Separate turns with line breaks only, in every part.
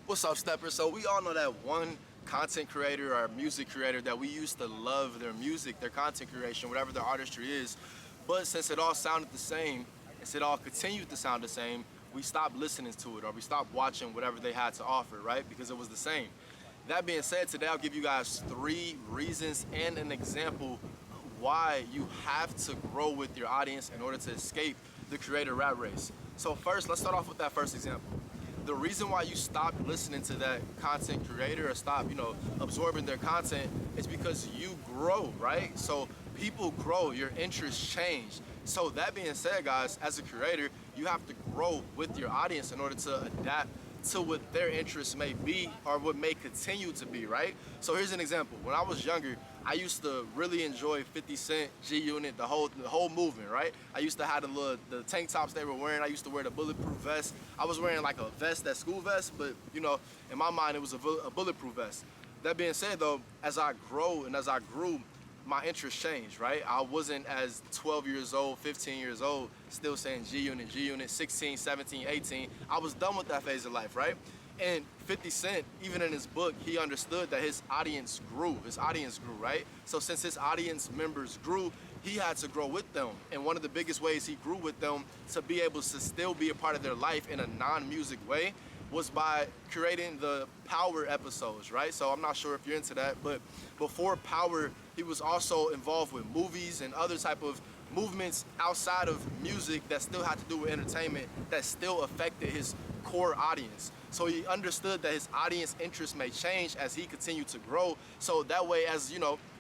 What's up, Stepper? So we all know that one content creator or music creator that we used to love their music, their content creation, whatever their artistry is. But since it all sounded the same, since it all continued to sound the same, we stopped listening to it, or we stopped watching whatever they had to offer, right? Because it was the same. That being said, today I'll give you guys 3 reasons and an example why you have to grow with your audience in order to escape the creator rat race. So first, let's start off with that first example. The reason why you stop listening to that content creator or stop, absorbing their content is because you grow, right? So people grow, your interests change. So that being said, guys, as a creator, you have to grow with your audience in order to adapt to what their interests may be or what may continue to be, right? So here's an example. When I was younger, I used to really enjoy 50 Cent, G-Unit, the whole movement, right? I used to have the tank tops they were wearing. I used to wear the bulletproof vest. I was wearing like a vest, that school vest, but in my mind it was a bulletproof vest. That being said though, as I grow and as I grew, my interest changed, right? I wasn't as 12 years old, 15 years old, still saying G-Unit, 16, 17, 18. I was done with that phase of life, right? And 50 Cent, even in his book, he understood that his audience grew, right? So since his audience members grew, he had to grow with them. And one of the biggest ways he grew with them to be able to still be a part of their life in a non-music way was by creating the Power episodes, right? So I'm not sure if you're into that, but before Power, he was also involved with movies and other type of movements outside of music that still had to do with entertainment that still affected his core audience. So he understood that his audience interest may change as he continued to grow. So that way, as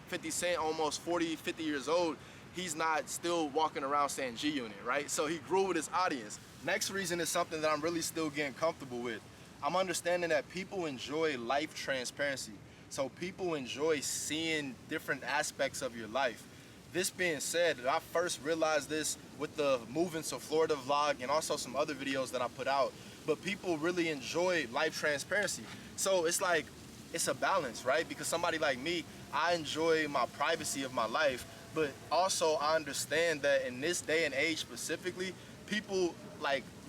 50 Cent, almost 40, 50 years old, he's not still walking around saying G-Unit, right? So he grew with his audience. Next reason is something that I'm really still getting comfortable with. I'm understanding that people enjoy life transparency. So people enjoy seeing different aspects of your life. This being said, I first realized this with the Moving to Florida vlog and also some other videos that I put out. But people really enjoy life transparency. So it's like, it's a balance, right? Because somebody like me, I enjoy my privacy of my life, but also I understand that in this day and age specifically, people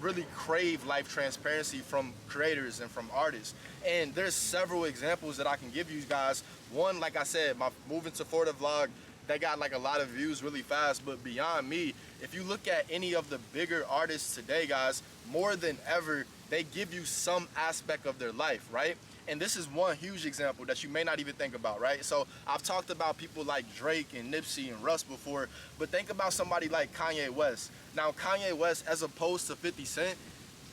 really crave life transparency from creators and from artists. And there's several examples that I can give you guys. One, like I said, my Moving to Florida vlog, that got a lot of views really fast. But beyond me, if you look at any of the bigger artists today, guys, more than ever, they give you some aspect of their life, right? And this is one huge example that you may not even think about, right? So I've talked about people like Drake and Nipsey and Russ before, but think about somebody like Kanye West. Now, Kanye West, as opposed to 50 Cent,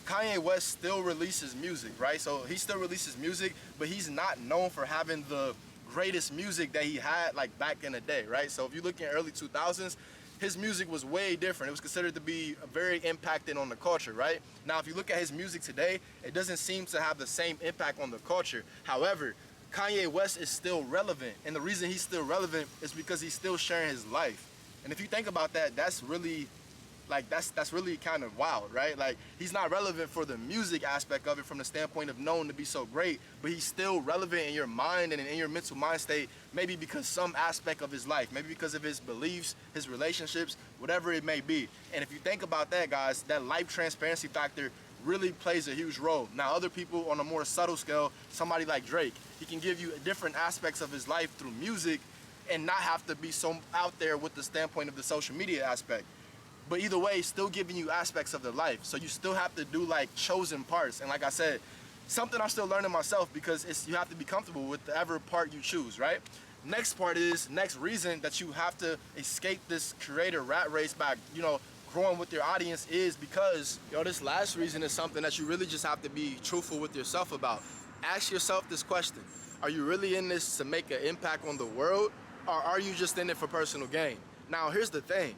Kanye West still releases music, right? So he still releases music, but he's not known for having the greatest music that he had back in the day, right? So if you look in early 2000s, his music was way different. It was considered to be very impacted on the culture, right? Now, if you look at his music today, it doesn't seem to have the same impact on the culture. However, Kanye West is still relevant. And the reason he's still relevant is because he's still sharing his life. And if you think about that, that's really that's really kind of wild, right? He's not relevant for the music aspect of it from the standpoint of known to be so great, but he's still relevant in your mind and in your mental mind state, maybe because some aspect of his life, maybe because of his beliefs, his relationships, whatever it may be. And if you think about that, guys, that life transparency factor really plays a huge role. Now, other people on a more subtle scale, somebody like Drake, he can give you different aspects of his life through music and not have to be so out there with the standpoint of the social media aspect. But either way, still giving you aspects of their life. So you still have to do chosen parts. And like I said, something I'm still learning myself, because you have to be comfortable with whatever part you choose, right? Next reason that you have to escape this creator rat race by, growing with your audience is because, this last reason is something that you really just have to be truthful with yourself about. Ask yourself this question. Are you really in this to make an impact on the world, or are you just in it for personal gain? Now, here's the thing.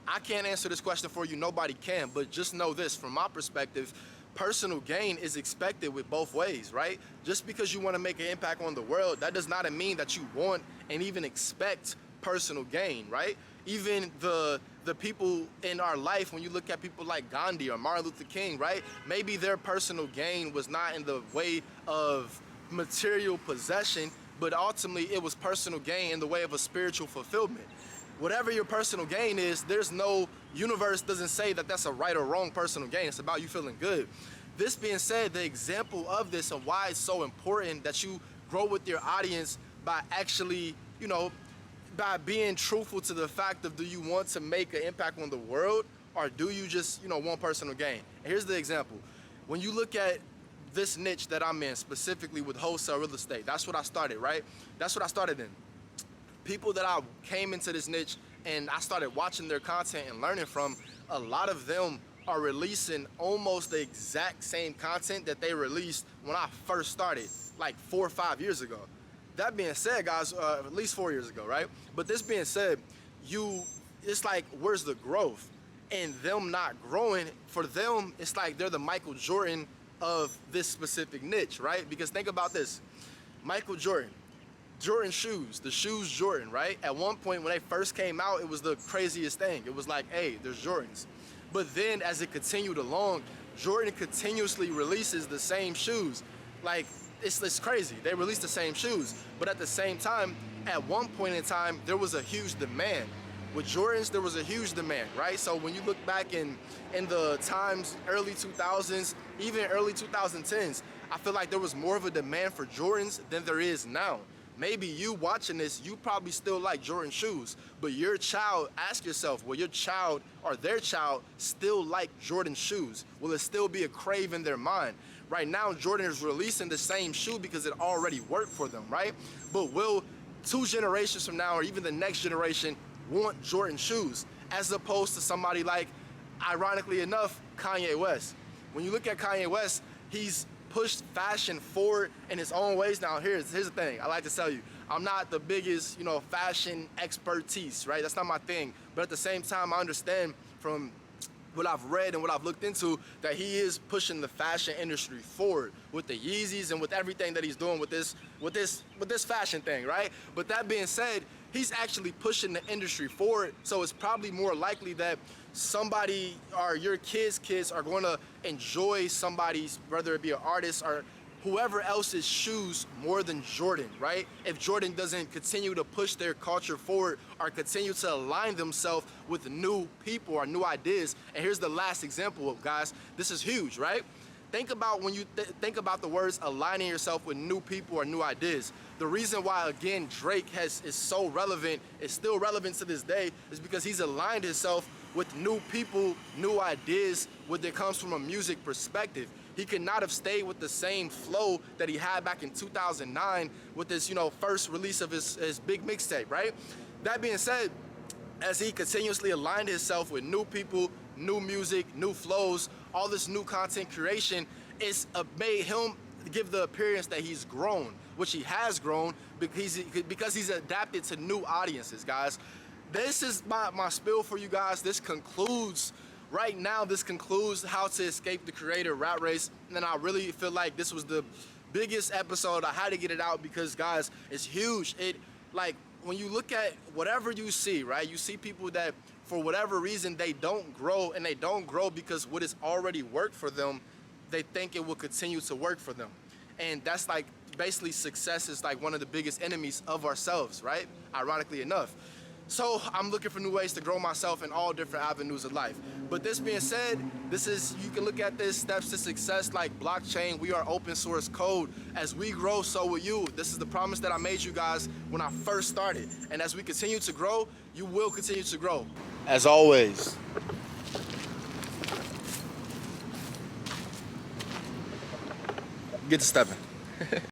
I can't answer this question for you, nobody can, but just know this, from my perspective, personal gain is expected with both ways, right? Just because you want to make an impact on the world, that does not mean that you want and even expect personal gain, right? Even the people in our life, when you look at people like Gandhi or Martin Luther King, right? Maybe their personal gain was not in the way of material possession, but ultimately it was personal gain in the way of a spiritual fulfillment. Whatever your personal gain is, there's no universe doesn't say that that's a right or wrong personal gain. It's about you feeling good. This being said, the example of this and why it's so important that you grow with your audience by actually, by being truthful to the fact of, do you want to make an impact on the world, or do you just, want personal gain? And here's the example. When you look at this niche that I'm in, specifically with wholesale real estate, that's what I started, right? That's what I started in. People that I came into this niche and I started watching their content and learning from, a lot of them are releasing almost the exact same content that they released when I first started, like 4 or 5 years ago. That being said, guys, at least 4 years ago, right? But this being said, it's like, where's the growth? And them not growing, for them, it's like they're the Michael Jordan of this specific niche, right? Because think about this. Michael Jordan shoes, the shoes Jordan, right? At one point when they first came out, it was the craziest thing. It was like, hey, there's Jordans. But then as it continued along, Jordan continuously releases the same shoes. Like, it's crazy. They release the same shoes. But at the same time, at one point in time, there was a huge demand. With Jordans, there was a huge demand, right? So when you look back in the times, early 2000s, even early 2010s, I feel like there was more of a demand for Jordans than there is now. Maybe you watching this, you probably still like Jordan shoes, but your child, ask yourself, will your child or their child still like Jordan shoes? Will it still be a crave in their mind? Right now, Jordan is releasing the same shoe because it already worked for them, right? But will 2 generations from now, or even the next generation, want Jordan shoes, as opposed to somebody like, ironically enough, Kanye West? When you look at Kanye West, he's pushed fashion forward in his own ways. Now, here's the thing. I like to tell you, I'm not the biggest, fashion expertise, right? That's not my thing. But at the same time, I understand from what I've read and what I've looked into that he is pushing the fashion industry forward with the Yeezys and with everything that he's doing with this fashion thing, right? But that being said, he's actually pushing the industry forward, so it's probably more likely that somebody or your kids' kids are going to enjoy somebody's, whether it be an artist or whoever else's shoes, more than Jordan, right? If Jordan doesn't continue to push their culture forward or continue to align themselves with new people or new ideas. And here's the last example, guys. This is huge, right? Think about when you think about the words aligning yourself with new people or new ideas. The reason why, again, Drake is so relevant, is still relevant to this day, is because he's aligned himself with new people, new ideas, when it comes from a music perspective. He could not have stayed with the same flow that he had back in 2009 with this, first release of his big mixtape, right? That being said, as he continuously aligned himself with new people, new music, new flows, all this new content creation, it's made him give the appearance that he's grown, which he has grown because he's adapted to new audiences, guys. This is my spiel for you guys. This concludes How to Escape the Creator Rat Race. And I really feel like this was the biggest episode. I had to get it out because, guys, it's huge. When you look at whatever you see, right? You see people that, for whatever reason, they don't grow, and they don't grow because what has already worked for them, they think it will continue to work for them. And that's like, basically success is like one of the biggest enemies of ourselves, right? Ironically enough. So I'm looking for new ways to grow myself in all different avenues of life. But this being said, you can look at this steps to success like blockchain. We are open source code. As we grow, so will you. This is the promise that I made you guys when I first started. And as we continue to grow, you will continue to grow. As always, get to stepping.